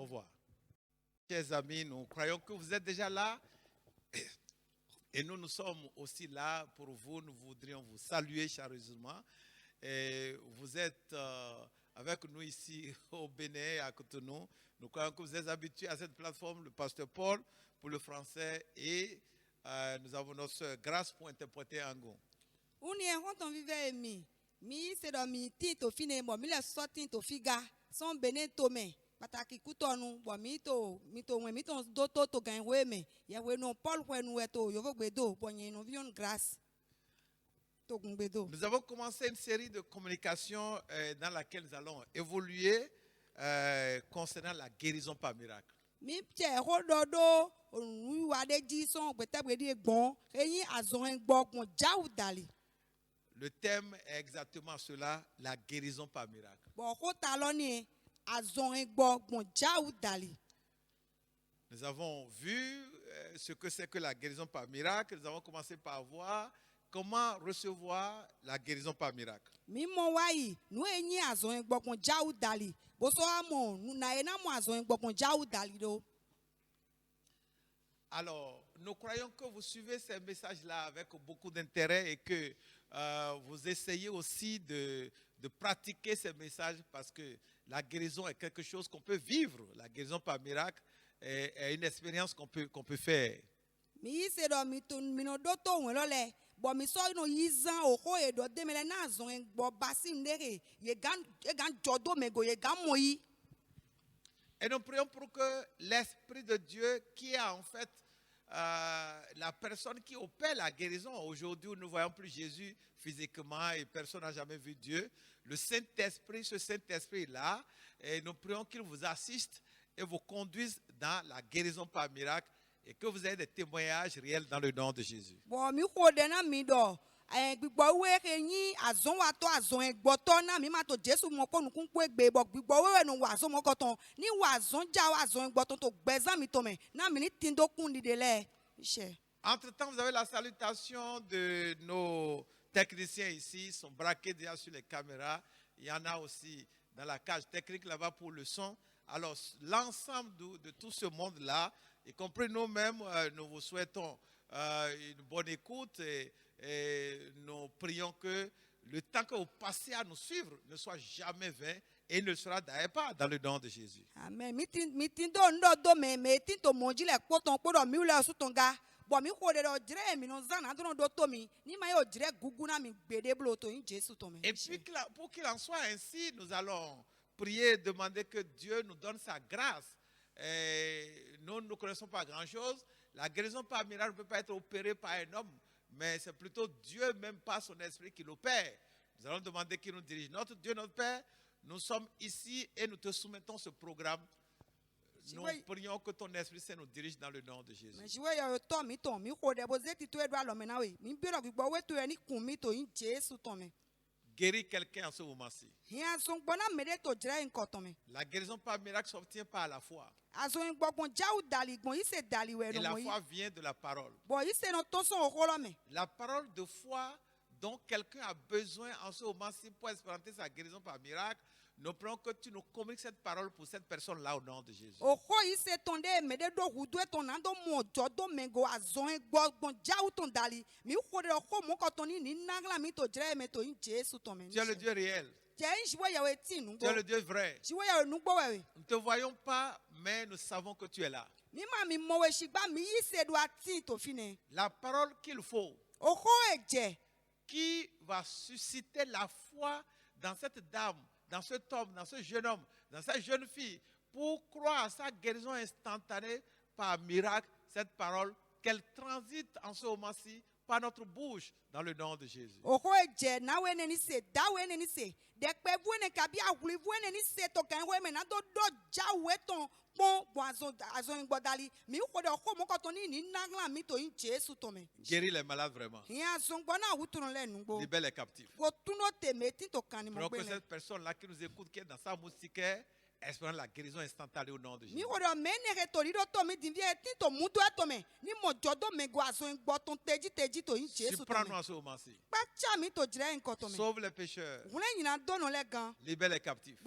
revoir. Chers amis, nous croyons que vous êtes déjà là. Et nous sommes aussi là pour vous. Nous voudrions vous saluer chaleureusement. Et vous êtes avec nous ici au Bénin, à Cotonou. Nous croyons que vous êtes habitués à cette plateforme, le pasteur Paul pour le français. Et nous avons notre sœur Grâce pour interpréter en Angon. Pataki kutonu bo mito doto to gan weme ya we no Paul kwenu weto yovo gbedo bonye no vion grâce to gbedo. Nous avons commencé une série de communications dans laquelle nous allons évoluer concernant la guérison par miracle. Mi pie rododo onu wa de ji son gbetebedi egbon eyin azon egbogbon jaudali. Le thème est exactement cela, la guérison par miracle. Bo ko ta lo ni Nous avons vu ce que c'est que la guérison par miracle. Nous avons commencé par voir comment recevoir la guérison par miracle. Alors, nous croyons que vous suivez ces messages-là avec beaucoup d'intérêt et que vous essayez aussi de pratiquer ces messages parce que la guérison est quelque chose qu'on peut vivre. La guérison par miracle est une expérience qu'on peut faire. Et nous prions pour que l'Esprit de Dieu, qui est en fait la personne qui opère la guérison, aujourd'hui nous ne voyons plus Jésus physiquement et personne n'a jamais vu Dieu, le Saint-Esprit, ce Saint-Esprit-là, et nous prions qu'il vous assiste et vous conduise dans la guérison par miracle et que vous ayez des témoignages réels dans le nom de Jésus. Entre-temps, vous avez la salutation de nos techniciens ici, ils sont braqués déjà sur les caméras. Il y en a aussi dans la cage technique là-bas pour le son. Alors, l'ensemble de tout ce monde-là, y compris nous-mêmes, nous vous souhaitons une bonne écoute et nous prions que le temps que vous passez à nous suivre ne soit jamais vain et ne sera d'ailleurs pas dans le nom de Jésus. Amen. Et puis, pour qu'il en soit ainsi, nous allons prier, demander que Dieu nous donne sa grâce. Et nous ne connaissons pas grand-chose. La guérison par miracle ne peut pas être opérée par un homme, mais c'est plutôt Dieu même par son esprit qui l'opère. Nous allons demander qu'il nous dirige. Notre Dieu, notre Père, nous sommes ici et nous te soumettons ce programme. Nous prions que ton Esprit Saint nous dirige dans le nom de Jésus. Guéris quelqu'un en ce moment-ci. La guérison par miracle s'obtient par la foi. Et la foi vient de la parole. La parole de foi dont quelqu'un a besoin en ce moment-ci pour expérimenter sa guérison par miracle, nous prions que tu nous communiques cette parole pour cette personne-là au nom de Jésus. Tu es le Dieu réel. Tu es le Dieu vrai. Nous ne te voyons pas, mais nous savons que tu es là. La parole qu'il faut, qui va susciter la foi dans cette dame, dans cet homme, dans ce jeune homme, dans cette jeune fille, pour croire à sa guérison instantanée par miracle, cette parole, qu'elle transite en ce moment-ci par notre bouche dans le nom de Jésus. Guéris les malades vraiment. Libère les captifs. Pour que cette personne-là qui nous écoute, qui est dans sa moustiquaire, espérons la guérison instantanée au nom de Jésus. Surprends-nous en ce moment-ci. Sauve les pécheurs. Libère les captifs.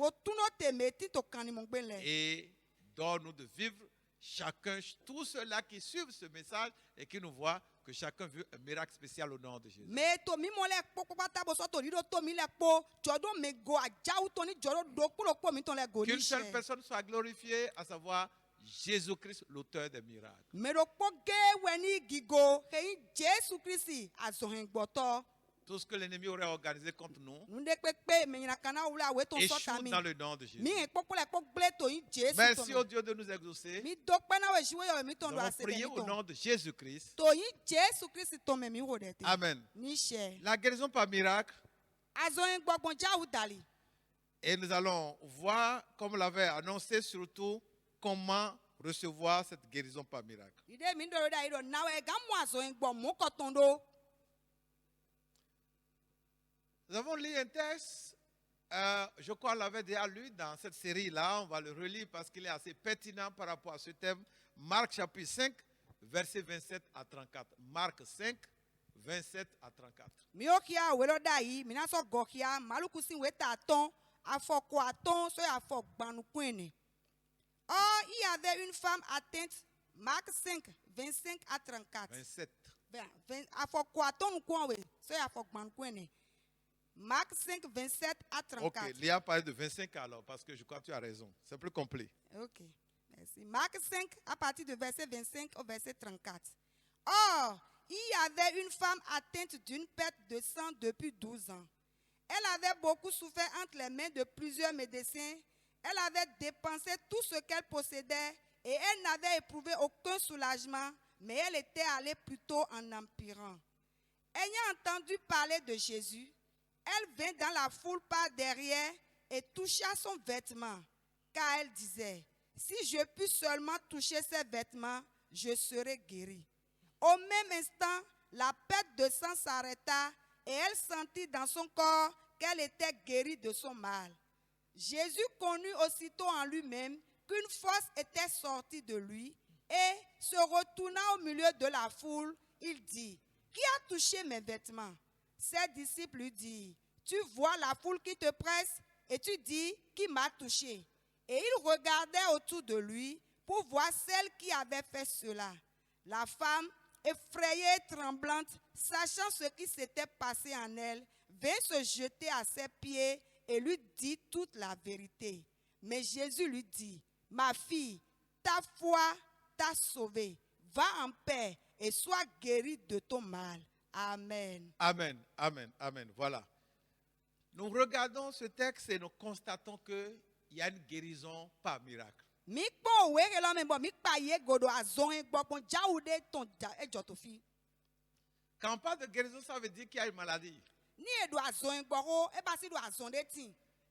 Et donne-nous de vivre chacun, tous ceux-là qui suivent ce message et qui nous voient, que chacun veut un miracle spécial au nom de Jésus. Mais to mi mo le kpo pata bo so to ri do to mi le kpo jodo me go ajawu to ni jodo do kpo kpo mi to le go ni Qu'une seule se. personne soit glorifiée, à savoir Jésus-Christ, l'auteur des miracles. Me do kpo ge we ni gigo ke Jésus Christ azohin gboto. Tout ce que l'ennemi aurait organisé contre nous Nde pepe me nyina kana wula we ton sota échoue mi. dans le nom de Jésus. Mi e kpo le kpo gle to yin Jésus to. Merci au Dieu de nous exaucer. Mi do pe na we jiwe yo mi ton Nous do allons ase prier mi au ton. nom de Jésus-Christ. To yin Jésus Christ to me mi wo de te. Amen. Ni she. La guérison par miracle. Azohin gbogbon jawu dali. Et nous allons voir, comme l'avait annoncé, surtout comment recevoir cette guérison par miracle. Ide mi do da ido na we ga mo azohin gbo mo ko ton do. Nous avons lu un texte, je crois qu'on l'avait déjà lu dans cette série-là, on va le relire parce qu'il est assez pertinent par rapport à ce thème. Marc chapitre 5, versets 27 à 34. Marc 5, 27 à 34. Miokia wero dai mina so gokia maluku sin weta ton afoko aton so afok gbanu kwene. Or il y avait une femme atteinte Marc 5 25 à 34. 27. Afoko aton kwa we so afok gbanu kwene. Marc 5 27 à 34. Ok, il y a parlé de 25 alors, parce que je crois que tu as raison. C'est plus complet. Ok, merci. Marc 5 à partir de verset 25 au verset 34. Or, il y avait une femme atteinte d'une perte de sang depuis 12 ans. Elle avait beaucoup souffert entre les mains de plusieurs médecins. Elle avait dépensé tout ce qu'elle possédait et elle n'avait éprouvé aucun soulagement, mais elle était allée plutôt en empirant. Ayant entendu parler de Jésus, elle vint dans la foule par derrière et toucha son vêtement, car elle disait, si je puis seulement toucher ses vêtements, je serai guérie. Au même instant, la perte de sang s'arrêta et elle sentit dans son corps qu'elle était guérie de son mal. Jésus connut aussitôt en lui-même qu'une force était sortie de lui et, se retournant au milieu de la foule, il dit, qui a touché mes vêtements? Ses disciples lui dirent, tu vois la foule qui te presse et tu dis, qui m'a touché? Et il regardait autour de lui pour voir celle qui avait fait cela. La femme, effrayée et tremblante, sachant ce qui s'était passé en elle, vint se jeter à ses pieds et lui dit toute la vérité. Mais Jésus lui dit, ma fille, ta foi t'a sauvée. Va en paix et sois guérie de ton mal. Amen. Amen, amen, amen. Voilà. Nous regardons ce texte et nous constatons qu'il y a une guérison par miracle. Quand on parle de guérison, ça veut dire qu'il y a une maladie.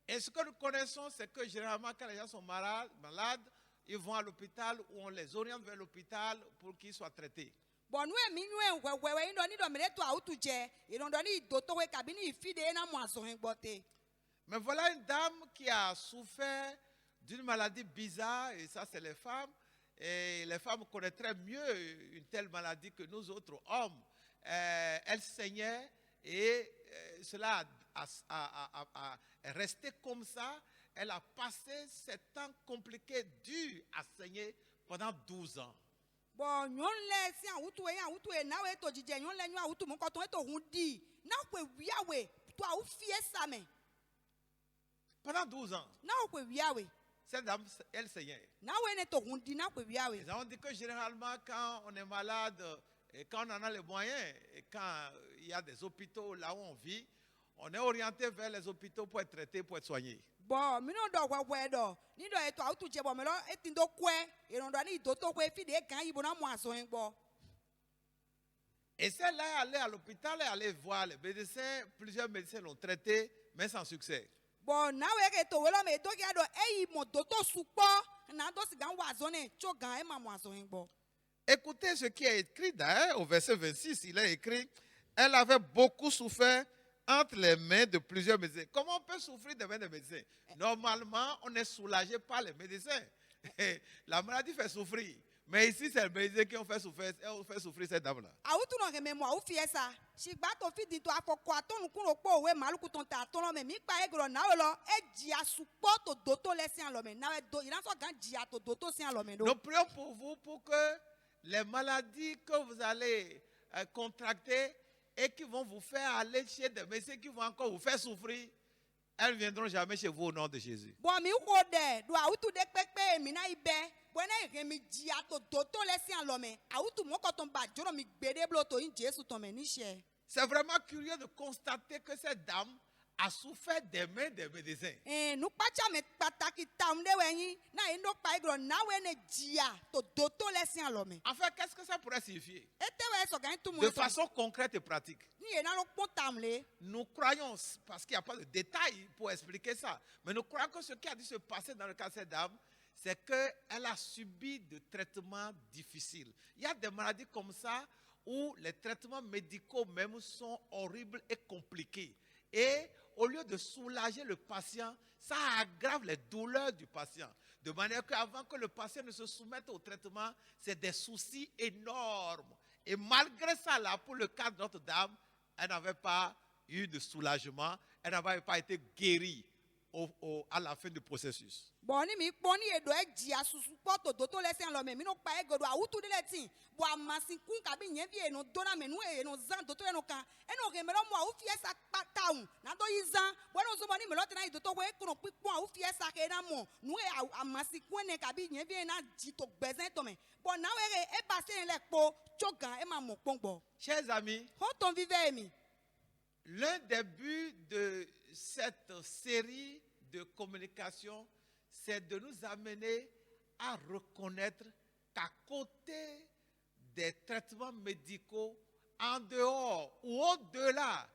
Et ce que nous connaissons, c'est que généralement, quand les gens sont malades, ils vont à l'hôpital ou on les oriente vers l'hôpital pour qu'ils soient traités. Mais voilà une dame qui a souffert d'une maladie bizarre, et ça c'est les femmes. Et les femmes connaîtraient mieux une telle maladie que nous autres hommes. Elle saignait et cela est resté comme ça. Elle a passé ce temps compliqué, dur à saigner pendant 12 ans. Pendant 12 ans. Cette dame, elle saignait. Nous avons dit que généralement, quand on est malade, et quand on en a les moyens, et quand il y a des hôpitaux là où on vit, on est orienté vers les hôpitaux pour être traité, pour être soigné. Et celle-là est allée à l'hôpital et allée voir les médecins. Plusieurs médecins l'ont traité, mais sans succès. Écoutez ce qui est écrit au verset 26. Il est écrit, elle avait beaucoup souffert entre les mains de plusieurs médecins. Comment on peut souffrir des mains des médecins? Normalement, on est soulagé par les médecins. La maladie fait souffrir. Mais ici, c'est le baiser qui ont fait souffrir cette dame-là. Awutu no ke memo awu fie sa. Shigba to fi din to afoko atonu kun opo we maluku ton ta ton lo me mi pa egro na we lo e ji asupo to doto lesi an lo me na we do iran so gan ji ato doto si an lo me do. Nous prions pour vous pour que les maladies que vous allez contracter et qui vont vous faire aller chez des médecins qui vont encore vous faire souffrir, elles ne viendront jamais chez vous au nom de Jésus. Bon mi wo de do awutu de pepe mi na ibe. Bon na ke mi ji ato doto lesi an lo me. Awutu mo ko ton ba joro mi gbede blo to in Jesu ton me ni she. C'est vraiment curieux de constater que cette dame a souffert des mains des médecins. Nou pacha me pataki tam de we yin na endo pa egro na we ne ji ato doto lesi an lo me. Enfin, qu'est-ce que ça pourrait signifier? Ete we so gan tu mo. De façon concrète et pratique. Ni e na lo pon tam le. Nous croyons, parce qu'il n'y a pas de détails pour expliquer ça, mais nous croyons que ce qui a dû se passer dans le cas de cette dame, c'est qu'elle a subi de traitements difficiles. Il y a des maladies comme ça où les traitements médicaux même sont horribles et compliqués. Et au lieu de soulager le patient, ça aggrave les douleurs du patient. De manière qu'avant que le patient ne se soumette au traitement, c'est des soucis énormes. Et malgré ça, là, pour le cas de notre dame, elle n'avait pas eu de soulagement, elle n'avait pas été guérie à la fin du processus. Bon ni mi poni edo e ji asusu poto doto lesi an lo me mi no pa egodo awutu de letin bo amasin kun ka bi yen vie no dona me nu e no zan doto e no kan e no ke me lo mo awu fie sa pataun na do yizan bo no so mo ni me lo tena i doto we kuno pipon awu fie sa ke na mo nu e amasin kun ne ka bi yen vie na ji to gbezin to me bo na we e passer le po chogan e ma mo pongbo. Chers amis, ho ton vive mi. L'un des buts de cette série de communication, c'est de nous amener à reconnaître qu'à côté des traitements médicaux, en dehors ou au-delà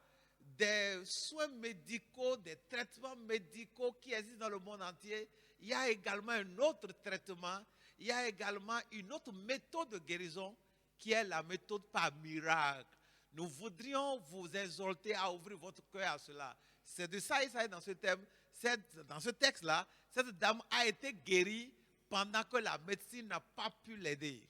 des soins médicaux, des traitements médicaux qui existent dans le monde entier, il y a également un autre traitement, il y a également une autre méthode de guérison qui est la méthode par miracle. Nous voudrions vous exhorter à ouvrir votre cœur à cela. C'est de ça il s'agit dans ce thème. Dans ce texte-là, cette dame a été guérie pendant que la médecine n'a pas pu l'aider.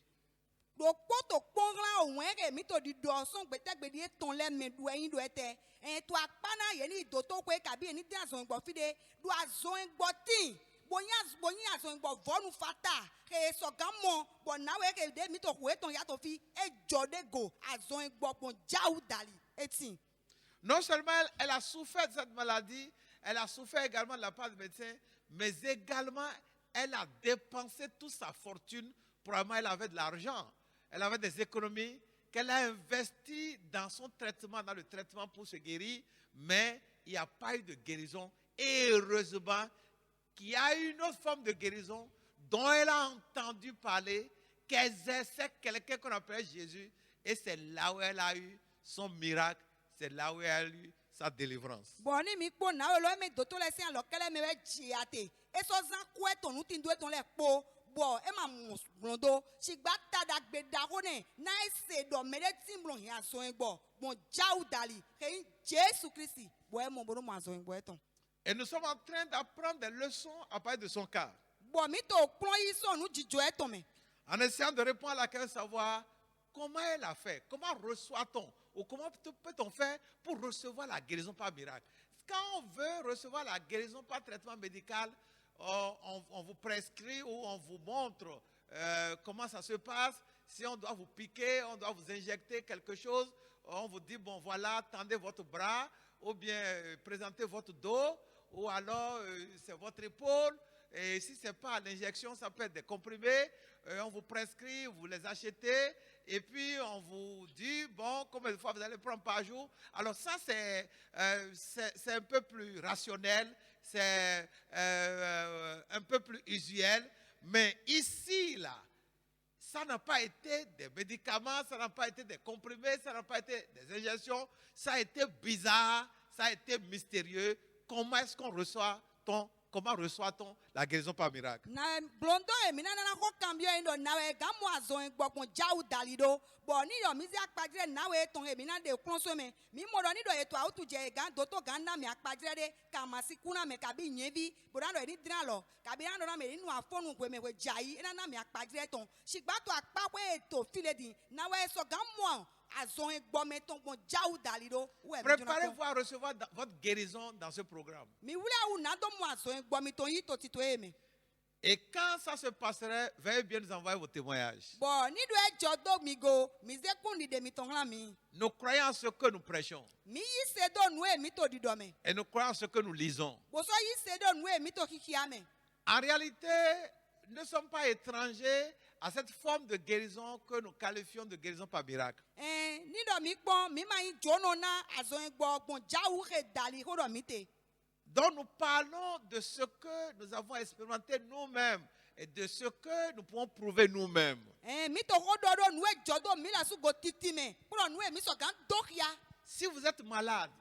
Non seulement elle a souffert de cette maladie, elle a souffert également de la part du médecin, mais également elle a dépensé toute sa fortune. Probablement elle avait de l'argent, elle avait des économies qu'elle a investies dans son traitement, dans le traitement pour se guérir, mais il n'y a pas eu de guérison. Et heureusement qu'il y a une autre forme de guérison dont elle a entendu parler, qu'exerçait quelqu'un qu'on appelait Jésus, et c'est là où elle a eu son miracle, c'est là où elle a eu sa délivrance. Et nous sommes en train d'apprendre des leçons à partir de son cas. En essayant de répondre à la question de savoir comment elle a fait, comment reçoit-on, ou comment peut-on faire pour recevoir la guérison par miracle. Quand on veut recevoir la guérison par traitement médical, on vous prescrit ou on vous montre comment ça se passe. Si on doit vous piquer, on doit vous injecter quelque chose, on vous dit, bon voilà, tendez votre bras, ou bien présentez votre dos, ou alors c'est votre épaule. Et si ce n'est pas l'injection, ça peut être des comprimés. On vous prescrit, vous les achetez. Et puis on vous dit, bon, combien de fois vous allez prendre par jour. Alors ça, c'est un peu plus rationnel, c'est un peu plus usuel. Mais ici, là, ça n'a pas été des médicaments, ça n'a pas été des comprimés, ça n'a pas été des injections. Ça a été bizarre, ça a été mystérieux. Comment est-ce qu'on reçoit comment reçoit-on la guérison par miracle? Na blondo e mina na ko cambio indo na we gamu azon gbokun jawu dalido bo ni yo mi si apajire na we ton e mina de klonso me mi mo do ni do eto autu je gan do to gan na mi apajire de ka masikuna me ka bi yen bi bo dan do ni dran lo ka bi dan do na me ninu afonu gwe me we jai na mi apajire ton sigba to apa we eto filedi na we so gamu Préparez-vous à recevoir votre guérison dans ce programme. Et quand ça se passerait, veuillez bien nous envoyer vos témoignages. Nous croyons en ce que nous prêchons. Et nous croyons en ce que nous lisons. En réalité, nous ne sommes pas étrangers à cette forme de guérison que nous qualifions de guérison par miracle. Donc nous parlons de ce que nous avons expérimenté nous-mêmes et de ce que nous pouvons prouver nous-mêmes. Si vous êtes malade,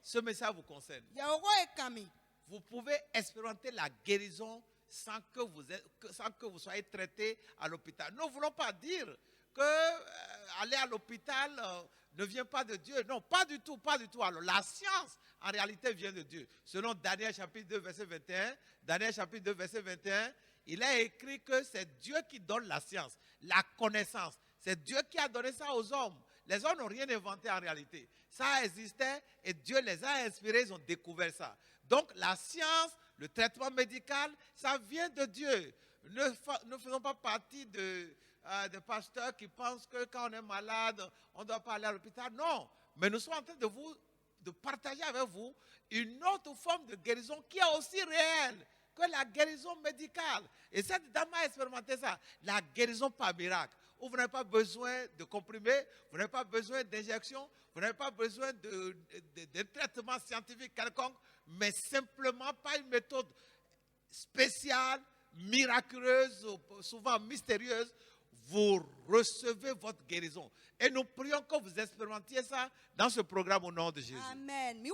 ce message vous concerne. Vous pouvez expérimenter la guérison sans que vous soyez traité à l'hôpital. Nous ne voulons pas dire que aller à l'hôpital ne vient pas de Dieu. Non, pas du tout, pas du tout. Alors la science, en réalité, vient de Dieu. Selon Daniel chapitre 2, verset 21, Daniel chapitre 2, verset 21, il est écrit que c'est Dieu qui donne la science, la connaissance. C'est Dieu qui a donné ça aux hommes. Les hommes n'ont rien inventé en réalité. Ça existait et Dieu les a inspirés, ils ont découvert ça. Donc la science, le traitement médical, ça vient de Dieu. Ne faisons pas partie de pasteurs qui pensent que quand on est malade, on ne doit pas aller à l'hôpital. Non, mais nous sommes en train de partager avec vous une autre forme de guérison qui est aussi réelle que la guérison médicale. Et cette dame a expérimenté ça, la guérison par miracle, où vous n'avez pas besoin de comprimés, vous n'avez pas besoin d'injections, vous n'avez pas besoin de traitement scientifique quelconque, mais simplement par une méthode spéciale, miraculeuse, souvent mystérieuse, vous recevez votre guérison. Et nous prions que vous expérimentiez ça dans ce programme au nom de Jésus. Amen.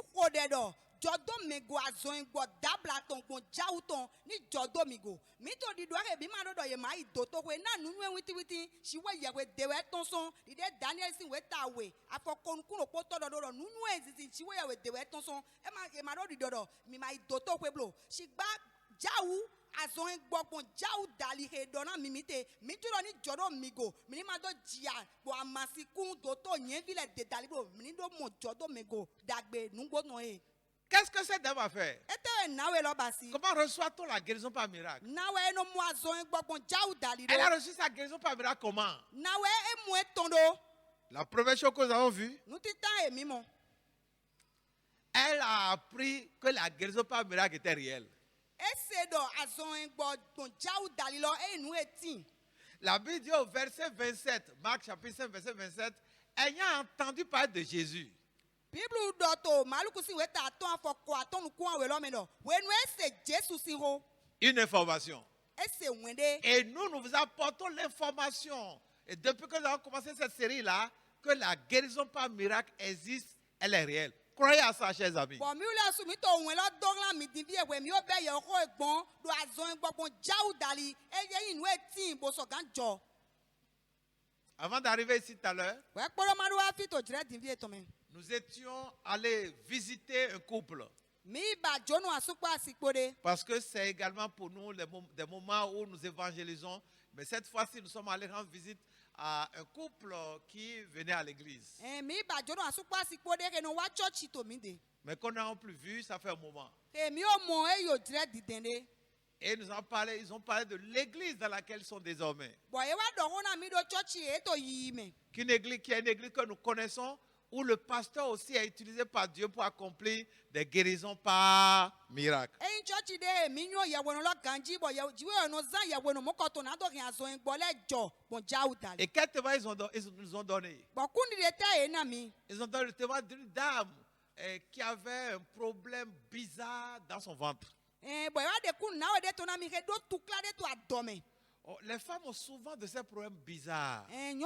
Jodo mego azoin gbo dabla ton kon jauton ni jodo migo mi to di doare bi ma do ye mai doto we na nunu witi si we ye we dewe ton son di de Daniel sin we ta we afokon kun po to do nunu eziti si we ye we dewe ton son e ma do di do mi mai doto we blo si gba jawu azoin gbo kon jawu dali he do na mimite mi to ni jodo migo mi ma do jia bo amasi kun doto yen vile de dali blo mi do mo jodo mego dagbe nungbo no e. Qu'est-ce que cette dame a fait? Comment reçoit-on la guérison par miracle? Elle a reçu sa guérison par miracle comment? La première chose que nous avons vue, elle a appris que la guérison par miracle était réelle. La Bible dit au verset 27, Marc chapitre 5, verset 27, ayant entendu parler de Jésus. Une information. Et nous vous apportons l'information. Et depuis que nous avons commencé cette série-là, que la guérison par miracle existe, elle est réelle. Croyez à ça, chers amis. Avant d'arriver ici tout à l'heure, nous étions allés visiter un couple. Parce que c'est également pour nous des moments où nous évangélisons. Mais cette fois-ci, nous sommes allés rendre visite à un couple qui venait à l'église. Mais qu'on n'a plus vu, ça fait un moment. Et ils ont parlé de l'église dans laquelle ils sont désormais. Qui est une église que nous connaissons, où le pasteur aussi est utilisé par Dieu pour accomplir des guérisons par miracle. Et quel témoin ils nous ont donné? Ils ont donné le témoin d'une dame qui avait un problème bizarre dans son ventre. Les femmes ont souvent de ces problèmes bizarres. Dans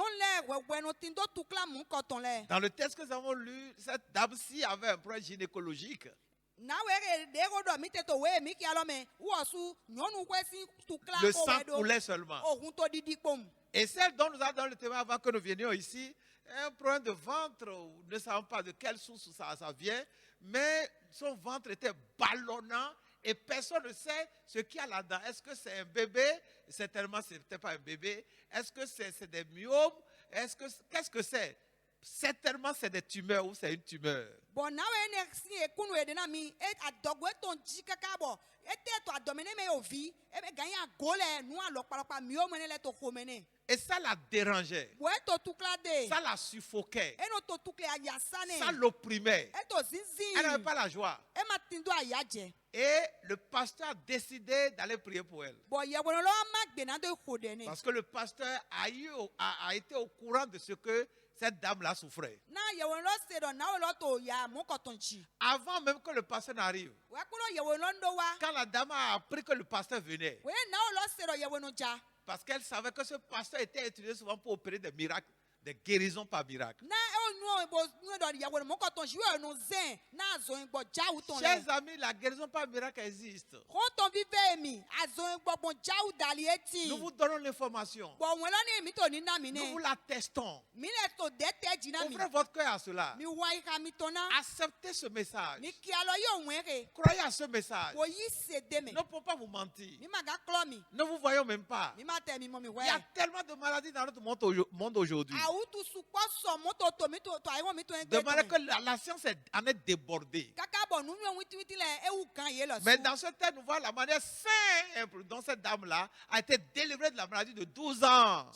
le texte que nous avons lu, cette dame-ci avait un problème gynécologique. Le sang coulait seulement. Et celle dont nous avons donné le témoin avant que nous venions ici, un problème de ventre, nous ne savons pas de quelle source ça vient, mais son ventre était ballonnant et personne ne sait ce qu'il y a là-dedans. Est-ce que c'est un bébé? Certainement, ce n'était pas un bébé. Est-ce que c'est des myomes? Qu'est-ce que c'est? Certainement, c'est des tumeurs ou c'est une tumeur. Et ça la dérangeait. Ça la suffoquait. Ça l'opprimait. Elle n'avait pas la joie. Et le pasteur a décidé d'aller prier pour elle. Parce que le pasteur a été au courant de ce que cette dame-là souffrait. Avant même que le pasteur n'arrive, quand la dame a appris que le pasteur venait, parce qu'elle savait que ce pasteur était utilisé souvent pour opérer des miracles, des guérisons par miracle. Chers amis, la guérison par miracle existe. Nous vous donnons l'information. Nous vous l'attestons. Ouvrez votre cœur à cela. Acceptez ce message. Croyez à ce message. Nous ne pouvons pas vous mentir. Ne vous voyons même pas. Il y a tellement de maladies dans notre monde aujourd'hui. De manière que la science en est débordée. Mais dans ce temps, nous voyons la manière simple dont cette dame-là a été délivrée de la maladie de 12 ans.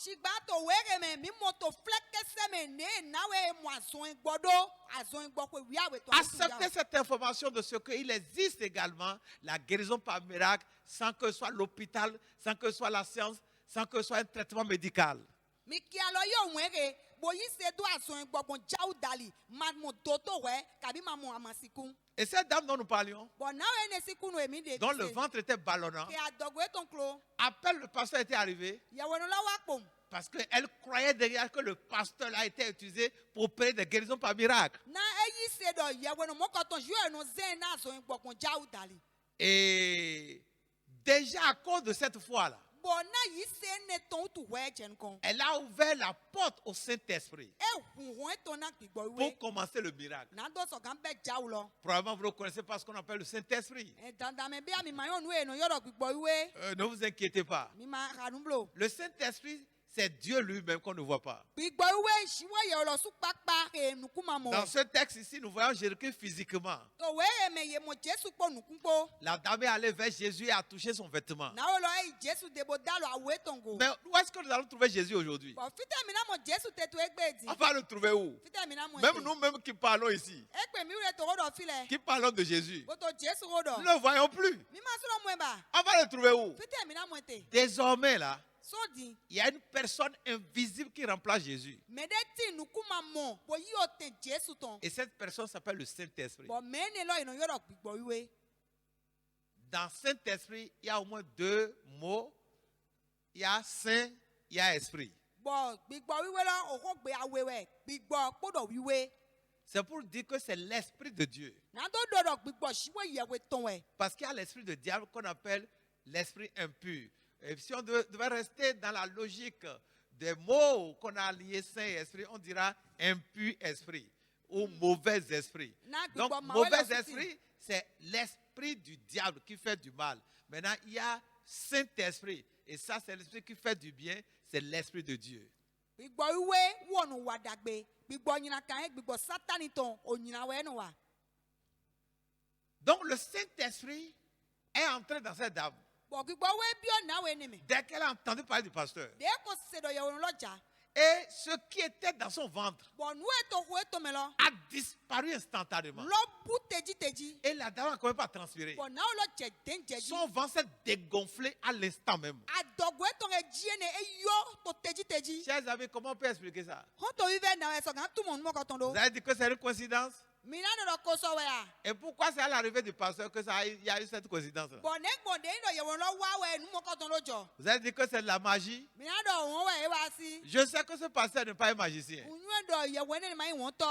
Acceptez cette information de ce qu'il existe également la guérison par miracle sans que ce soit l'hôpital, sans que ce soit la science, sans que ce soit un traitement médical. Et cette dame dont nous parlions, dont le ventre était ballonnant, après le pasteur était arrivé, parce qu'elle croyait derrière que le pasteur a été utilisé pour opérer des guérisons par miracle. Et déjà à cause de cette foi-là, elle a ouvert la porte au Saint-Esprit pour commencer le miracle. Probablement vous le connaissez pas ce qu'on appelle le Saint-Esprit. Ne vous inquiétez pas. Le Saint-Esprit, c'est Dieu lui-même qu'on ne voit pas. Dans ce texte ici, nous voyons Jésus-Christ physiquement. La dame est allée vers Jésus et a touché son vêtement. Mais où est-ce que nous allons trouver Jésus aujourd'hui? On va le trouver où? Même nous-mêmes qui parlons ici, qui parlons de Jésus, nous ne le voyons plus. On va le trouver où? Désormais là, il y a une personne invisible qui remplace Jésus. Et cette personne s'appelle le Saint-Esprit. Dans Saint-Esprit, il y a au moins deux mots. Il y a Saint, il y a Esprit. C'est pour dire que c'est l'Esprit de Dieu. Parce qu'il y a l'esprit de diable qu'on appelle l'esprit impur. Et si on devait rester dans la logique des mots qu'on a liés Saint et Esprit, on dira impur esprit ou mauvais esprit. Donc, mauvais esprit, c'est l'esprit du diable qui fait du mal. Maintenant, il y a Saint-Esprit. Et ça, c'est l'esprit qui fait du bien. C'est l'esprit de Dieu. Donc, le Saint-Esprit est entré dans cette dame. Dès qu'elle a entendu parler du pasteur. Et ce qui était dans son ventre a disparu instantanément. Et la dame a quand même pas transpiré. Son ventre s'est dégonflé à l'instant même. Chers amis, comment on peut expliquer ça? Vous avez dit que c'est une coïncidence? Et pourquoi c'est à l'arrivée du pasteur que il y a eu cette coïncidence? Vous avez dit que c'est de la magie? Je sais que ce pasteur n'est pas un magicien.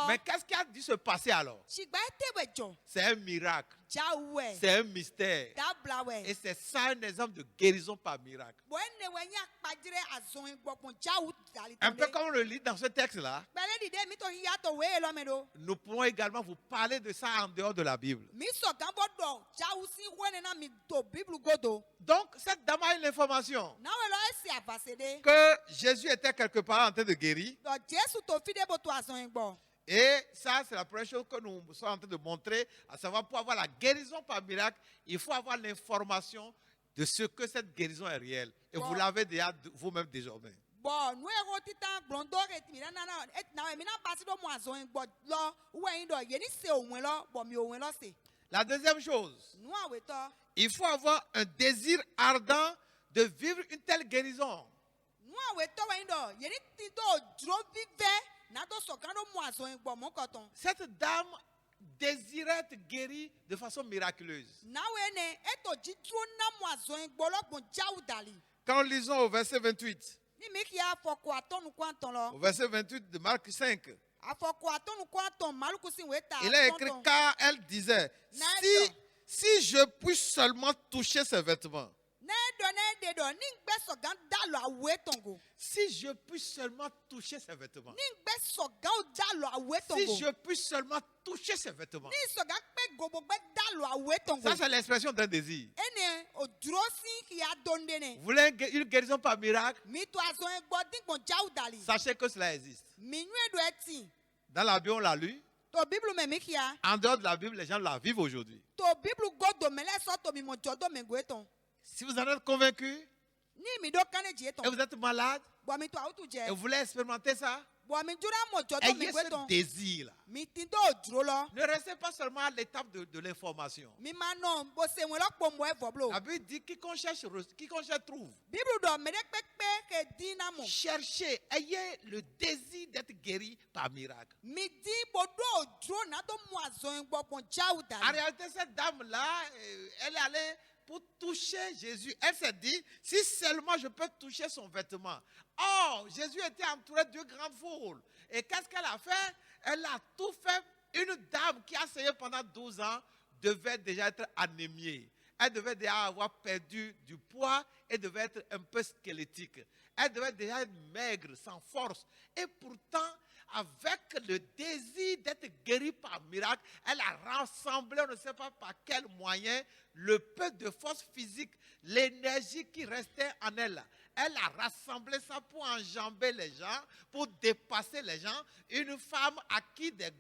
Mais qu'est-ce qui a dû se passer alors? C'est un miracle. Jaoué. C'est un mystère. Dablawe. Et c'est ça un exemple de guérison par miracle. Wenne wenya kpadire azon gbo pon jaou dali Un peu tonde. comme on le lit dans ce texte-là, Bele di de mi to hiya to we lo me do. nous pouvons également vous parler de ça en dehors de la Bible. Mi so gambo do jaou si wenne na mi to Bible godo. Donc, cette dame a eu l'information Na we lo esi avasede. que Jésus était quelque part en train de guérir. Do Jesu to fide bo to azon gbo. Et ça, c'est la première chose que nous sommes en train de montrer, à savoir pour avoir la guérison par miracle, il faut avoir l'information de ce que cette guérison est réelle. Et vous l'avez déjà vous-même désormais. Bon, nous ero titan blondo et mi na et na mi na basi do mo azon gbo lo we yin do ye ni se ohun lo bo mi ohun lo se. La deuxième chose, Nu awe to. il faut avoir un désir ardent de vivre une telle guérison. Nu awe to we yin do ye ni tin do dro vive na do so kan do mo azon gbo mo koton. Cette dame désirait être guérie de façon miraculeuse. Na we ne eto jitro na mo azon gbo lo pon jaou dali. Quand nous lisons au verset 28, Ni mi ki afoko atonu kwanton lo. au verset 28 de Marc 5, Afoko atonu kwanton maluku si we ta. il est écrit car elle disait, si je puis seulement toucher ses vêtements, Ne do ni gbe so gan dalo awe tongo. si je puis seulement toucher ses vêtements, Ni gbe so gan dalo awe tongo. si je puis seulement toucher ses vêtements. Ni so gan pe gobo gbe dalo awe tongo. Ça, c'est l'expression d'un désir. Ene o duro si ki a donde ne. Vous voulez une guérison par miracle? Mi to azon gbo din pon jaou dali. Sachez que cela existe. Mi nu do eti. Dans la Bible, on l'a lu. To Bible me mi ki a. En dehors de la Bible, les gens la vivent aujourd'hui. To Bible godo me le so to mi mo jodo me gwe ton. Si vous en êtes convaincu Ni mi do kane je ton. et vous êtes malade Bo mi to autu je. et vous voulez expérimenter ça, Bo mi jura mo jodo me ayez gwe ce ton. désir-là. Mi tin do duro lo. Ne restez pas seulement à l'étape de l'information. Mi ma no bo se won lo po mo e voblo. La Bible dit quiconque cherche trouve. Bible do me de pepe ke dina mo. Cherchez, ayez le désir d'être guéri par miracle. Mi di bodo duro na do mo azon gbo pon jaou En dali. réalité, cette dame-là, elle est allée pour toucher Jésus. Elle s'est dit, si seulement je peux toucher son vêtement. Or, Jésus était entouré de grandes foules. Et qu'est-ce qu'elle a fait? Elle a tout fait. Une dame qui a saigné pendant 12 ans devait déjà être anémiée. Elle devait déjà avoir perdu du poids et devait être un peu squelettique. Elle devait déjà être maigre, sans force. Et pourtant, avec le désir d'être guérie par miracle, elle a rassemblé, on ne sait pas par quel moyen, le peu de force physique, l'énergie qui restait en elle. Elle a rassemblé ça pour enjamber les gens, pour dépasser les gens. Une femme à qui des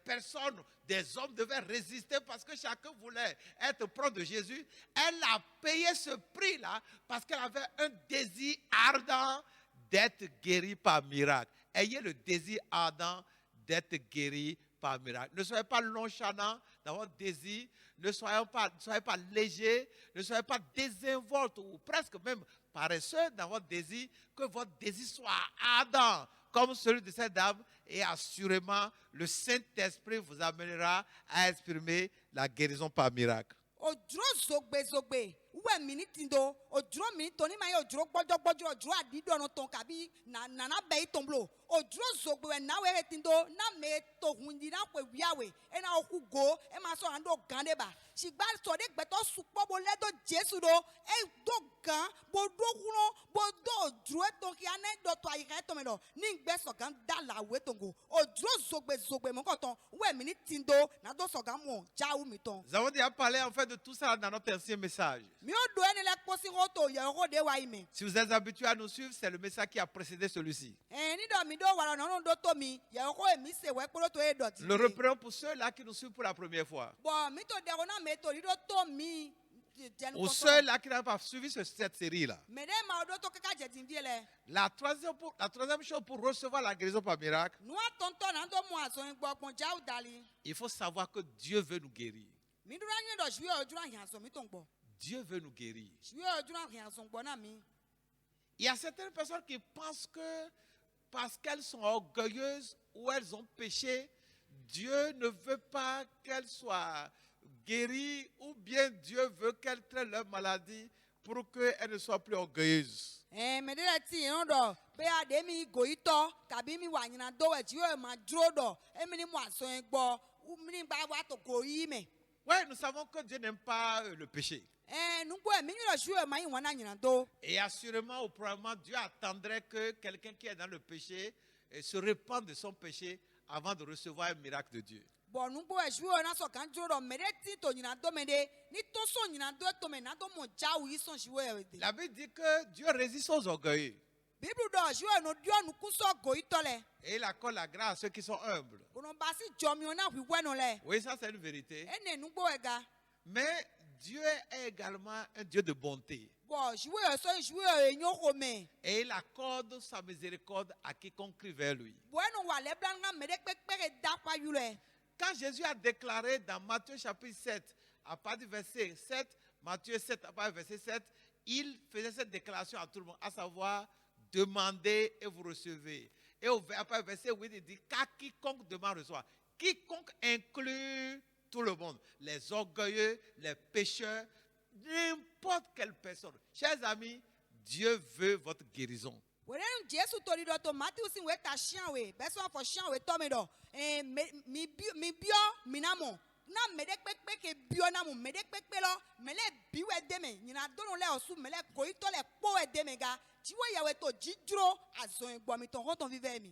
personnes, des hommes devaient résister parce que chacun voulait être proche de Jésus. Elle a payé ce prix-là parce qu'elle avait un désir ardent d'être guérie par miracle. Ayez le désir ardent d'être guéri par miracle. Ne soyez pas nonchalant dans votre désir. Ne soyez pas léger. Ne soyez pas désinvolte ou presque même paresseux dans votre désir. Que votre désir soit ardent comme celui de cette dame. Et assurément, le Saint-Esprit vous amènera à exprimer la guérison par miracle. Odro zogbe. Uwe mini tindo. Odro mini toni ma ye odro gbojo. Odro adido no ton kabi na be tomblo. Odro zogbe na we tindo na me to hundi na kwe wiawe. E na oku go e ma so ando gande ba. Shigba so de gbeto supo bo le do Jesu do e do gan bo do kuno bo do odro to ki ane do to ayika to me do. Ni gbe so gan dala we tongo. Odro zogbe mo koton. Uwe mini tindo na do so gan mo jaou mi ton. Nous avons déjà parlé en fait de tout ça dans notre ancien message. Si vous êtes habitués à nous suivre, c'est le message qui a précédé celui-ci. Le reprenons pour ceux-là qui nous suivent pour la première fois. Ou ceux-là qui n'ont pas suivi cette série-là. La troisième chose pour recevoir la guérison par miracle, il faut savoir que Dieu veut nous guérir. Dieu veut nous guérir. Il y a certaines personnes qui pensent que parce qu'elles sont orgueilleuses ou elles ont péché, Dieu ne veut pas qu'elles soient guéries ou bien Dieu veut qu'elles traitent leur maladie pour qu'elles ne soient plus orgueilleuses. Oui, nous savons que Dieu n'aime pas le péché. Et assurément ou probablement, Dieu attendrait que quelqu'un qui est dans le péché se répande de son péché avant de recevoir un miracle de Dieu. La Bible dit que Dieu résiste aux orgueilleux. Et il accorde la grâce à ceux qui sont humbles. Oui, ça c'est une vérité. Mais Dieu est également un Dieu de bonté. Et il accorde sa miséricorde à quiconque crie vers lui. Quand Jésus a déclaré dans Matthieu chapitre 7, à partir du verset 7, Matthieu 7, à partir du verset 7, il faisait cette déclaration à tout le monde, à savoir, demandez et vous recevez. Et à partir du verset 8, il dit, car quiconque demande reçoit. Quiconque inclut tout le monde, les orgueilleux, les pécheurs, n'importe quelle personne. Chers amis, Dieu veut votre guérison.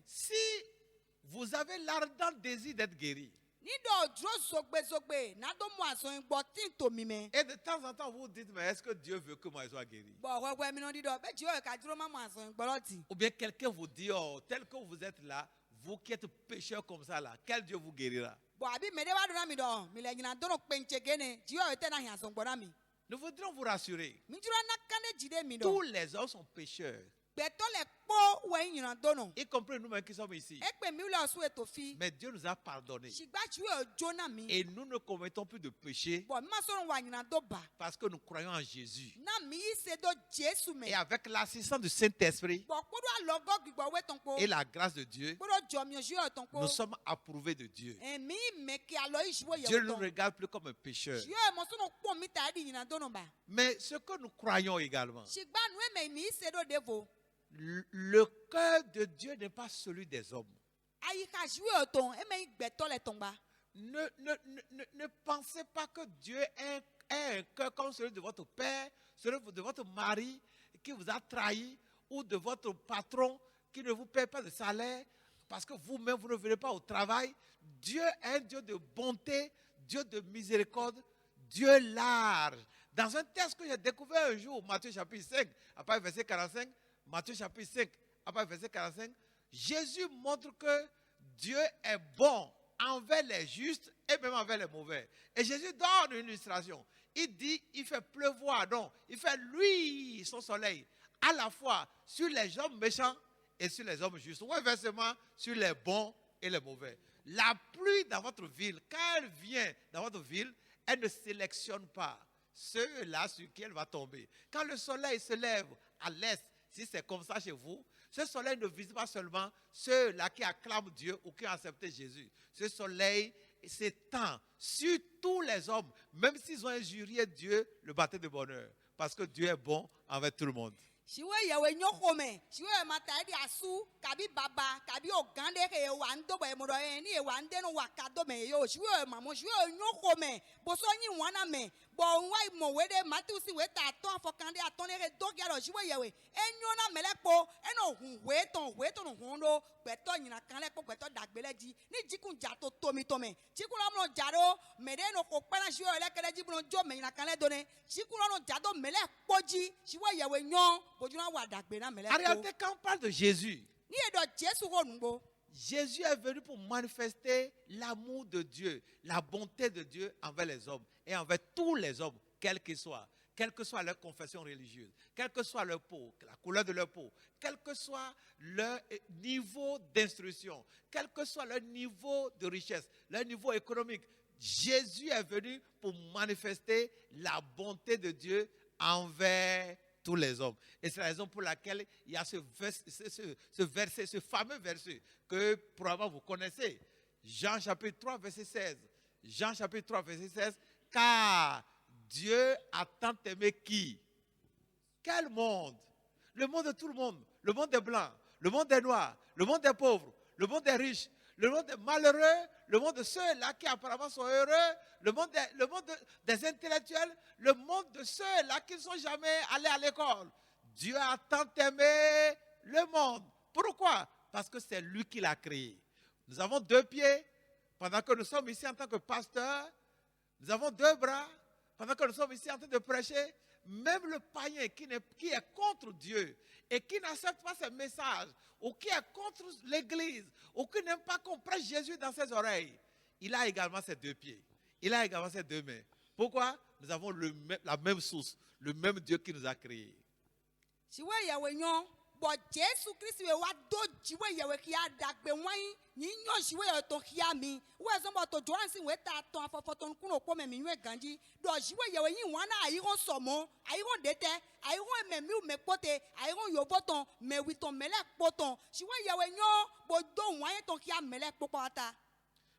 Si vous avez l'ardent désir d'être guéri, et de temps en temps, vous dites, mais est-ce que Dieu veut que moi je sois guéri? Ou bien quelqu'un vous dit, oh, tel que vous êtes là, vous qui êtes pécheur comme ça là, quel Dieu vous guérira? Nous voudrions vous rassurer. Tous les hommes sont pécheurs. Y compris nous-mêmes qui sommes ici. Mais Dieu nous a pardonné. Et nous ne commettons plus de péché parce que nous croyons en Jésus. Et avec l'assistance du Saint-Esprit et la grâce de Dieu, nous sommes approuvés de Dieu. Dieu ne nous regarde plus comme un pécheur. Mais ce que nous croyons également, le cœur de Dieu n'est pas celui des hommes. Ne pensez pas que Dieu est un cœur comme celui de votre père, celui de votre mari qui vous a trahi, ou de votre patron qui ne vous paie pas de salaire parce que vous-même vous ne venez pas au travail. Dieu est un Dieu de bonté, Dieu de miséricorde, Dieu large. Dans un texte que j'ai découvert un jour, Matthieu chapitre 5, après verset 45, Matthieu chapitre 5, après verset 45, Jésus montre que Dieu est bon envers les justes et même envers les mauvais. Et Jésus donne une illustration. Il dit, il fait pleuvoir, non, il fait luire son soleil à la fois sur les hommes méchants et sur les hommes justes. Ou inversement, sur les bons et les mauvais. La pluie dans votre ville, quand elle vient dans votre ville, elle ne sélectionne pas ceux-là sur qui elle va tomber. Quand le soleil se lève à l'est, si c'est comme ça chez vous, ce soleil ne vise pas seulement ceux-là qui acclament Dieu ou qui ont accepté Jésus. Ce soleil s'étend sur tous les hommes, même s'ils ont injurié Dieu, le baptême de bonheur. Parce que Dieu est bon envers tout le monde. En réalité, quand on parle de Jésus, Jésus est venu pour manifester l'amour de Dieu, la bonté de Dieu envers les hommes et envers tous les hommes, quels qu'ils soient, quelle que soit leur confession religieuse, quelle que soit leur peau, la couleur de leur peau, quel que soit leur niveau d'instruction, quel que soit leur niveau de richesse, leur niveau économique. Jésus est venu pour manifester la bonté de Dieu envers tous les hommes. Et c'est la raison pour laquelle il y a ce verset, ce fameux verset que probablement vous connaissez. Jean chapitre 3, verset 16. Jean chapitre 3, verset 16. Car Dieu a tant aimé qui? Quel monde? Le monde de tout le monde. Le monde des blancs, le monde des noirs, le monde des pauvres, le monde des riches, le monde des malheureux, le monde de ceux-là qui apparemment sont heureux, le monde des intellectuels, le monde de ceux-là qui ne sont jamais allés à l'école. Dieu a tant aimé le monde. Pourquoi? Parce que c'est lui qui l'a créé. Nous avons 2 pieds, pendant que nous sommes ici en tant que pasteurs. Nous avons 2 bras, pendant que nous sommes ici en train de prêcher. Même le païen qui est contre Dieu et qui n'accepte pas ses messages, ou qui est contre l'église, ou qui n'aime pas qu'on prêche Jésus dans ses oreilles, il a également ses 2 pieds. Il a également ses 2 mains. Pourquoi? Nous avons la même source, le même Dieu qui nous a créés. But Jesus Christ we wa do jiwe yewe ki adagbe wan yin yan jiwe ye to kia mi we so mo to joan sin we ta ton afofo ton kun opo me mi nwe ganji do jiwe yewe yin wan na ayi ron somo ayi ron dete ayi ron me mi me pote ayi ron yo boton me wi ton mele poton jiwe yewe nyon bo do wan ton kia mele popo ata.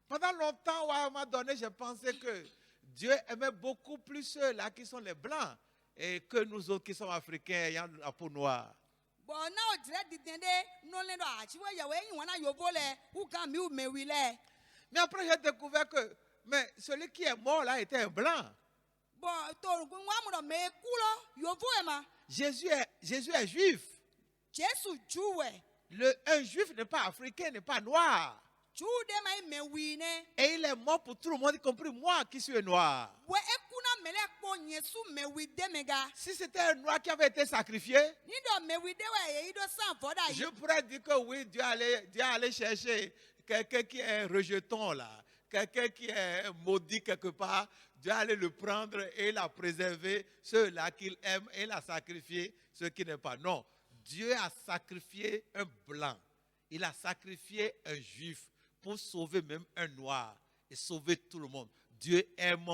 Pendant longtemps, à un moment donné, j'ai pensé que Dieu aimait beaucoup plus ceux-là qui sont les blancs et que nous autres qui sommes africains ayant la peau noire. Bon, now direct didende non le do a jiwe yewe yin wan na yo bo le u gan mi u me wi le. Mais après, j'ai découvert que celui qui est mort là était un blanc. Bon, to nwa mu do me kulo yo vo e ma. Jésus est juif. Jesus juwe. Un juif n'est pas africain, n'est pas noir. Et il est mort pour tout le monde, y compris moi qui suis noir. Si c'était un noir qui avait été sacrifié, je pourrais dire que oui, Dieu allait chercher quelqu'un qui est rejeton là, quelqu'un qui est maudit quelque part. Dieu allait le prendre et l'a préserver, ceux-là qu'il aime, et l'a sacrifié, ceux qui n'aiment pas. Non, Dieu a sacrifié un blanc, il a sacrifié un juif pour sauver même un noir et sauver tout le monde. Dieu aime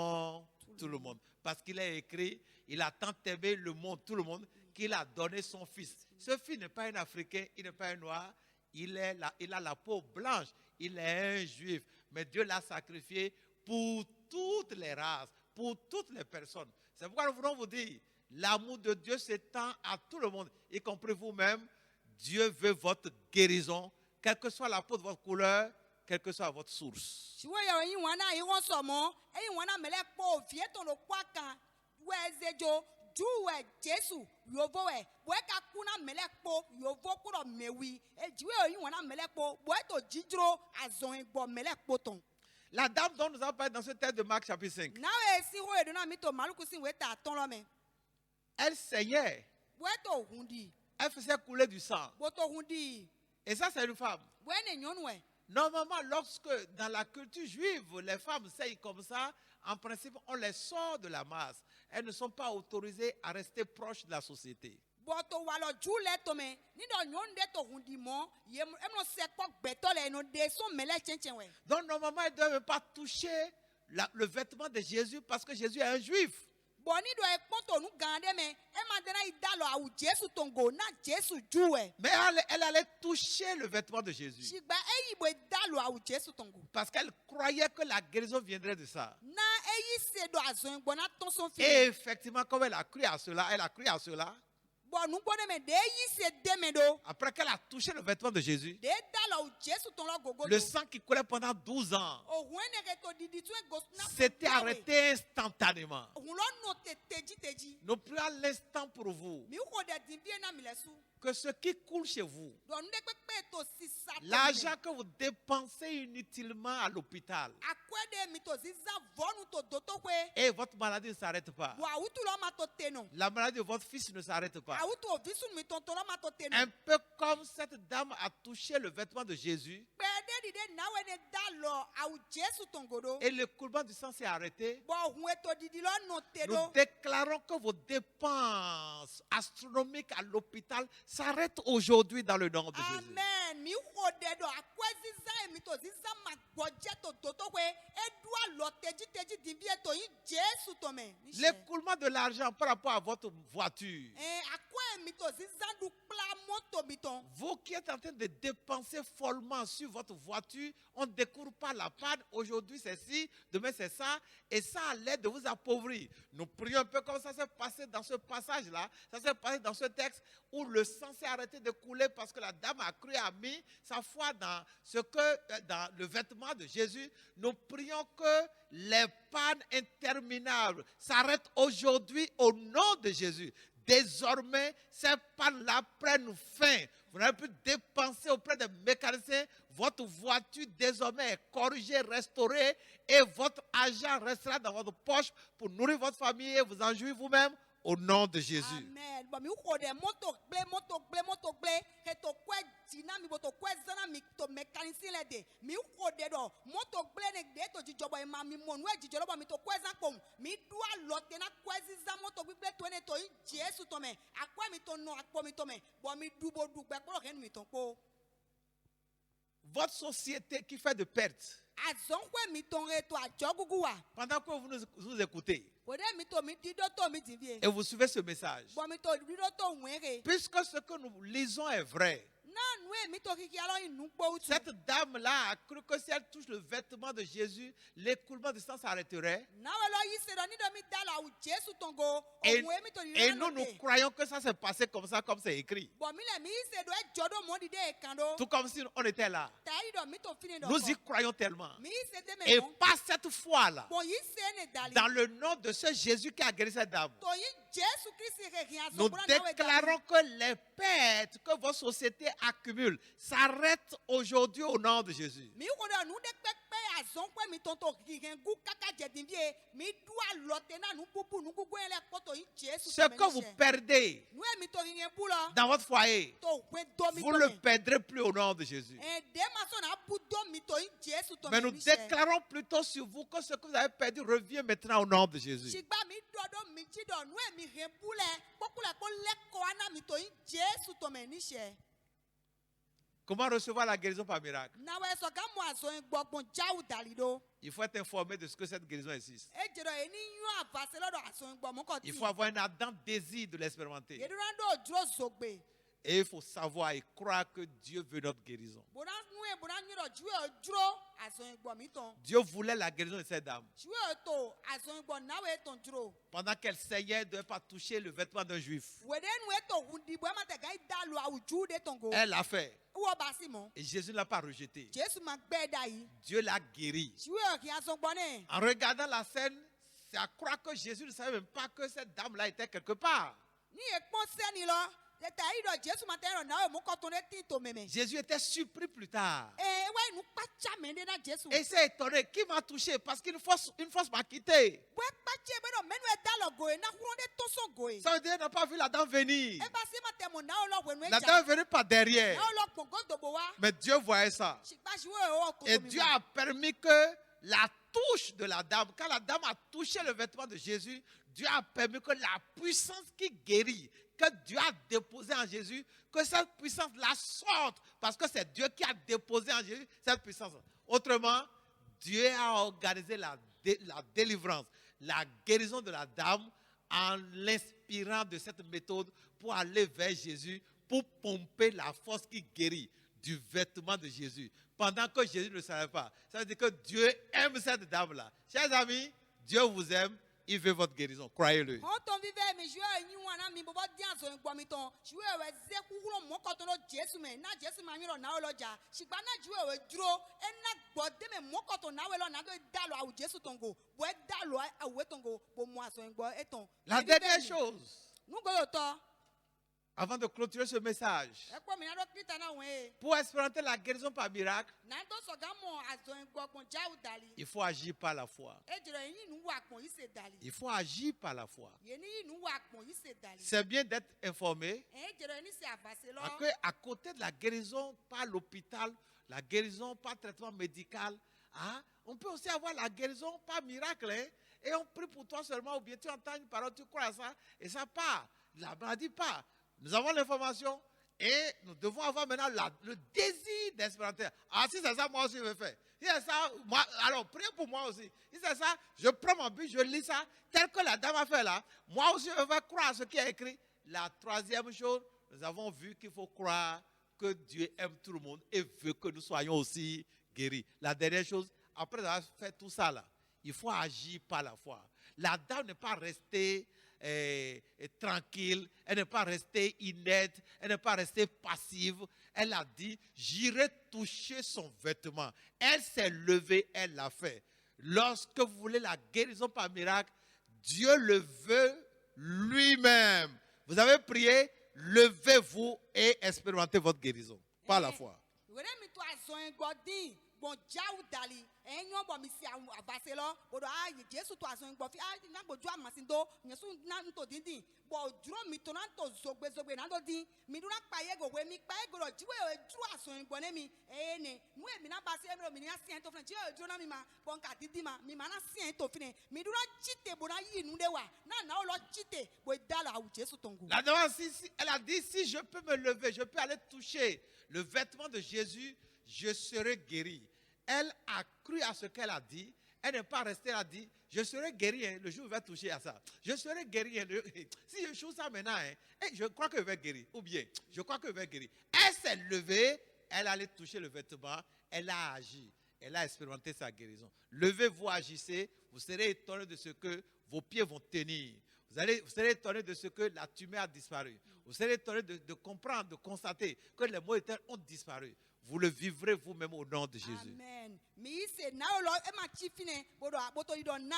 tout le monde. Parce qu'il est écrit, il a tant aimé le monde, tout le monde, qu'il a donné son fils. Ce fils n'est pas un Africain, il n'est pas un noir, il a la peau blanche, il est un juif. Mais Dieu l'a sacrifié pour toutes les races, pour toutes les personnes. C'est pourquoi nous voulons vous dire, l'amour de Dieu s'étend à tout le monde, y compris vous-même. Dieu veut votre guérison, quelle que soit la peau de votre couleur, quelle que soit votre source. La dame dont nous avons parlé dans ce texte de Marc chapitre 5, elle saignait, elle faisait couler du sang. Et ça, c'est une femme. Normalement, lorsque dans la culture juive, les femmes saignent comme ça, en principe, on les sort de la masse. Elles ne sont pas autorisées à rester proches de la société. Donc, normalement, elles ne doivent pas toucher le vêtement de Jésus parce que Jésus est un juif. Mais elle allait toucher le vêtement de Jésus. Parce qu'elle croyait que la guérison viendrait de ça. Et effectivement, comme elle a cru à cela, après qu'elle a touché le vêtement de Jésus, le sang qui coulait pendant 12 ans s'était arrêté instantanément. Nous prions l'instant pour vous que ce qui coule chez vous, l'argent que vous dépensez inutilement à l'hôpital, et votre maladie ne s'arrête pas, la maladie de votre fils ne s'arrête pas. Un peu comme cette dame a touché le vêtement de Jésus et le coulement du sang s'est arrêté, nous déclarons que vos dépenses astronomiques à l'hôpital s'arrêtent aujourd'hui dans le nom de Jésus. L'écoulement de l'argent par rapport à votre voiture, biton. Vous qui êtes en train de dépenser follement sur votre voiture, on ne découvre pas la panne. Aujourd'hui c'est ci, demain c'est ça. Et ça a l'air de vous appauvrir. Nous prions un peu comme ça s'est passé dans ce passage-là. Ça s'est passé dans ce texte où le sang s'est arrêté de couler parce que la dame a cru, a mis sa foi dans le vêtement de Jésus. Nous prions que les pannes interminables s'arrêtent aujourd'hui au nom de Jésus. Désormais, ces pannes-là prennent fin. Vous n'avez plus dépenser auprès des mécaniciens. Votre voiture désormais est corrigée, restaurée et votre argent restera dans votre poche pour nourrir votre famille et vous en jouir vous-même au nom de Jésus. Amen. Bon, mi uko de moto ble. He to kwe dina mi boto kwe zana mi to mécanicien le de. Mi uko de do moto ble ne de to jijobo e ma mi monu e jijolo ba mi to kwe zan kom. Mi dua lote na kwe ziza moto ble to ne to Jesu to me. Akwa mi to no akpo mi to me. Bon mi dubo dugbe ko ken mi to ko. Votre société qui fait de pertes. Pendant que vous nous écoutez et vous suivez ce message, puisque ce que nous lisons est vrai, cette dame-là a cru que si elle touche le vêtement de Jésus, l'écoulement du sang s'arrêterait. Et nous croyons que ça s'est passé comme ça, comme c'est écrit. Tout comme si on était là. Nous y croyons tellement. Et pas cette fois-là, dans le nom de ce Jésus qui a guéri cette dame, nous déclarons que les pertes que votre société accumule s'arrêtent aujourd'hui au nom de Jésus. Ce que vous perdez dans votre foyer, vous ne le perdrez plus au nom de Jésus. Mais nous déclarons plutôt sur vous que ce que vous avez perdu revient maintenant au nom de Jésus. Comment recevoir la guérison par miracle? Il faut être informé de ce que cette guérison existe. Il faut avoir un ardent désir de l'expérimenter. Et il faut savoir et croire que Dieu veut notre guérison. Dieu voulait la guérison de cette dame. Pendant qu'elle saignait, elle ne devait pas toucher le vêtement d'un juif. Elle l'a fait. Et Jésus ne l'a pas rejeté. Dieu l'a guéri. En regardant la scène, c'est à croire que Jésus ne savait même pas que cette dame-là était quelque part. Jésus était surpris plus tard. Et il s'est étonné. Qui m'a touché? Parce qu'une force m'a quitté. Ça veut dire qu'il n'a pas vu la dame venir. La dame est venue par derrière. Mais Dieu voyait ça. Et Dieu a permis que la touche de la dame, quand la dame a touché le vêtement de Jésus, Dieu a permis que la puissance qui guérit, que Dieu a déposé en Jésus, que cette puissance la sorte, parce que c'est Dieu qui a déposé en Jésus cette puissance. Autrement, Dieu a organisé la délivrance, la guérison de la dame en l'inspirant de cette méthode pour aller vers Jésus, pour pomper la force qui guérit du vêtement de Jésus. Pendant que Jésus ne le savait pas. Ça veut dire que Dieu aime cette dame-là. Chers amis, Dieu vous aime. Il veut votre guérison, croyez-le. La dernière chose, avant de clôturer ce message, pour expérimenter la guérison par miracle, il faut agir par la foi. Il faut agir par la foi. C'est bien d'être informé. Parce qu'à côté de la guérison par l'hôpital, la guérison par traitement médical, on peut aussi avoir la guérison par miracle. Et on prie pour toi seulement, ou bien tu entends une parole, tu crois à ça, et ça part. La maladie part. Nous avons l'information et nous devons avoir maintenant le désir d'expérimenter. Ah, si c'est ça, moi aussi je vais faire. Si c'est ça, moi, alors priez pour moi aussi. Si c'est ça, je prends mon but, je lis ça, tel que la dame a fait là. Moi aussi je vais croire à ce qui est écrit. La troisième chose, nous avons vu qu'il faut croire que Dieu aime tout le monde et veut que nous soyons aussi guéris. La dernière chose, après avoir fait tout ça, là, il faut agir par la foi. La dame n'est pas restée tranquille, elle n'est pas restée inerte, elle n'est pas restée passive. Elle a dit, j'irai toucher son vêtement. Elle s'est levée, elle l'a fait. Lorsque vous voulez la guérison par miracle, Dieu le veut lui-même. Vous avez prié, levez-vous et expérimentez votre guérison par la foi. Bon jaou dali enyo bo mi si avase lo bodo Jesu to azon gbo fi na gboju amasindo nyesu na nto dindin bo duro mi to na to zogbe na do din mi dura paye go we mi paye go jiwe duro azon gbo ne mi ne mu e mi na ba se mi na si en to fun jiwe duro na mi ma bon ka dindin ma mi ma na si en to fun mi dura chite bo na yi nu de wa na o lo chite bo dala wu Jesu tongu. La dame, elle a dit, si je peux me lever, je peux aller toucher le vêtement de Jésus, je serai guéri. Elle a cru à ce qu'elle a dit. Elle n'est pas restée, elle a dit, je serai guéri, hein, le jour où je vais toucher à ça. Je serai guéri. Si je joue ça maintenant, hein, je crois que je vais guérir. Ou bien, je crois que je vais guérir. Elle s'est levée, elle allait toucher le vêtement, elle a agi. Elle a expérimenté sa guérison. Levez-vous, agissez, vous serez étonné de ce que vos pieds vont tenir. Vous serez étonné de ce que la tumeur a disparu. Vous serez étonné de comprendre, de constater que les maux éternels ont disparu. Vous le vivrez vous-même au nom de Jésus. Amen. Mi se na lo e ma chi fine bodo aboto ido na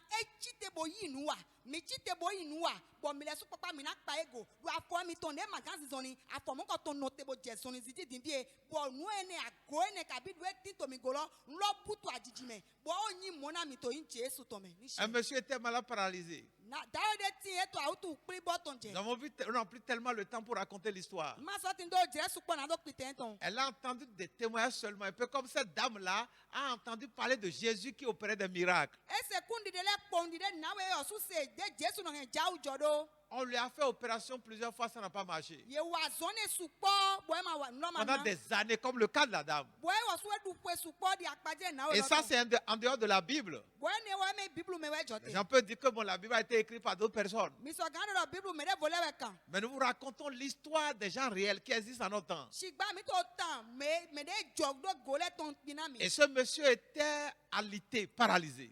e chite bo yinuwa mi chite bo yinuwa bo mi le su papa mi na pa ego do afo mi ton e magazi zoni afo mo ko ton note bo jesoni zidi din bie bo nu ene ago ene ka bi do e tin to mi golo nlo butu ajijime bo onyi mo na mi to yin Jesu to me. Un monsieur était malade paralysé. Nous on n'a plus tellement le temps pour raconter l'histoire. Elle a entendu des témoignages seulement, un peu comme cette dame-là a entendu parler de Jésus qui opérait des miracles. On lui a fait opération plusieurs fois, ça n'a pas marché. Pendant des années, comme le cas de la dame. Et ça, c'est en dehors de la Bible. J'en peux dire que la Bible a été écrite par d'autres personnes. Mais nous vous racontons l'histoire des gens réels qui existent en notre temps. Et ce monsieur était alité, paralysé.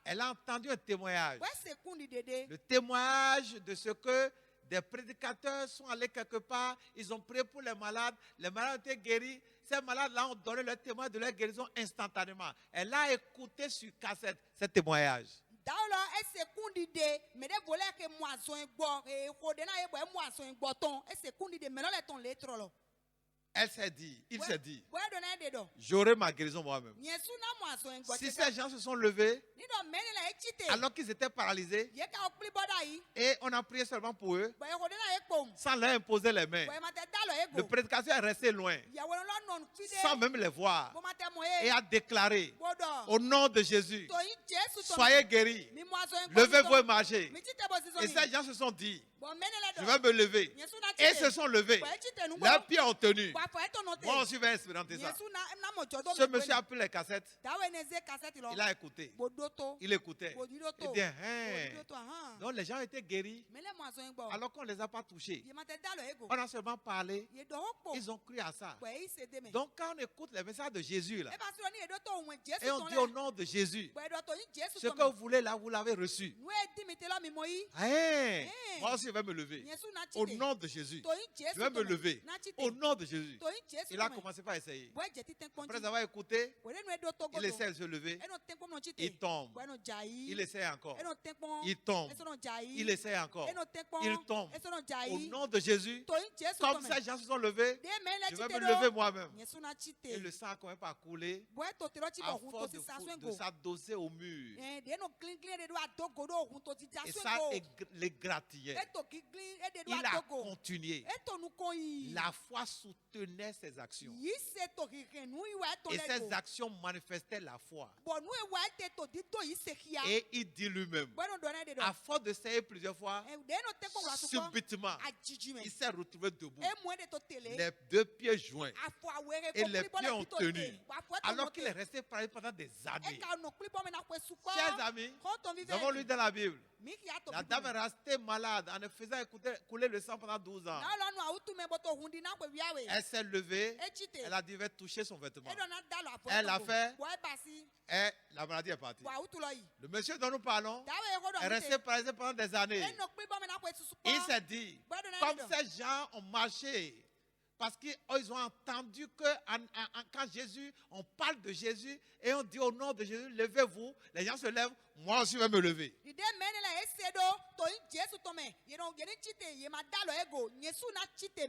Elle a entendu un témoignage. Le témoignage de ce que des prédicateurs sont allés quelque part, ils ont prié pour les malades ont été guéris. Ces malades-là ont donné leur témoignage de leur guérison instantanément. Elle a écouté sur cassette ce témoignage. Elle s'est dit, il s'est dit, j'aurai ma guérison moi-même. Si ces gens se sont levés, alors qu'ils étaient paralysés, et on a prié seulement pour eux, sans leur imposer les mains, le prédicateur est resté loin, sans même les voir, et a déclaré, au nom de Jésus, soyez guéris, levez-vous et marchez. Et ces gens se sont dit, je vais me lever. Et se sont levés. Leurs pieds ont tenu. Moi aussi, je vais expérimenter ça. Ce monsieur a pris les cassettes. Il a écouté. Il écoutait. Il dit, donc les gens étaient guéris alors qu'on ne les a pas touchés. On a seulement parlé. Ils ont cru à ça. Donc quand on écoute les messages de Jésus là, et on dit au nom de Jésus, ce que vous voulez là, vous l'avez reçu. Moi aussi, je vais me lever. Au nom de Jésus. Je vais me lever. Au nom de Jésus. Il a commencé par essayer. Après avoir écouté, il essaie de se lever. Il tombe. Il essaie encore. Il tombe. Il essaie encore. Il tombe. Au nom de Jésus, comme ces gens se sont levés, je vais me lever moi-même. Et le sang a commencé par couler à force de s'adosser au mur. Et ça l'égratignait. Il a continué. La foi soutenait ses actions. Et ses actions manifestaient la foi. Et il dit lui-même, à force d'essayer plusieurs fois, subitement, il s'est retrouvé debout. Les deux pieds joints. Et les pieds ont tenu. Alors qu'il est resté paralysé pendant des années. Chers amis, nous avons lu dans la Bible La dame est restée malade en ne faisant couler le sang pendant 12 ans. Elle s'est levée, elle a dit, elle va toucher son vêtement. Elle l'a fait, et la maladie est partie. Le monsieur dont nous parlons est resté paralysé pendant des années. Il s'est dit, comme ces gens ont marché, parce qu'ils ont entendu que quand Jésus, on parle de Jésus et on dit au nom de Jésus, levez-vous, les gens se lèvent, moi aussi je vais me lever.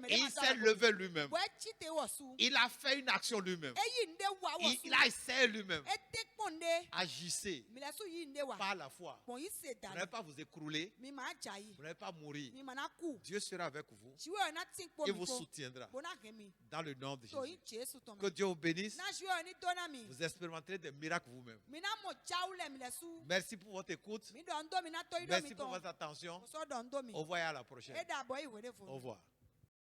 Il s'est levé lui-même. Il a fait une action lui-même. Il a essayé lui-même. Agissez par la foi. Vous n'allez pas vous écrouler. Vous n'allez pas mourir. Dieu sera avec vous. Il vous soutiendra. Dans le nom de Jésus. Que Dieu vous bénisse. Vous expérimenterez des miracles vous-même. Merci pour votre écoute. Merci pour votre attention. Au revoir et à la prochaine. Au revoir.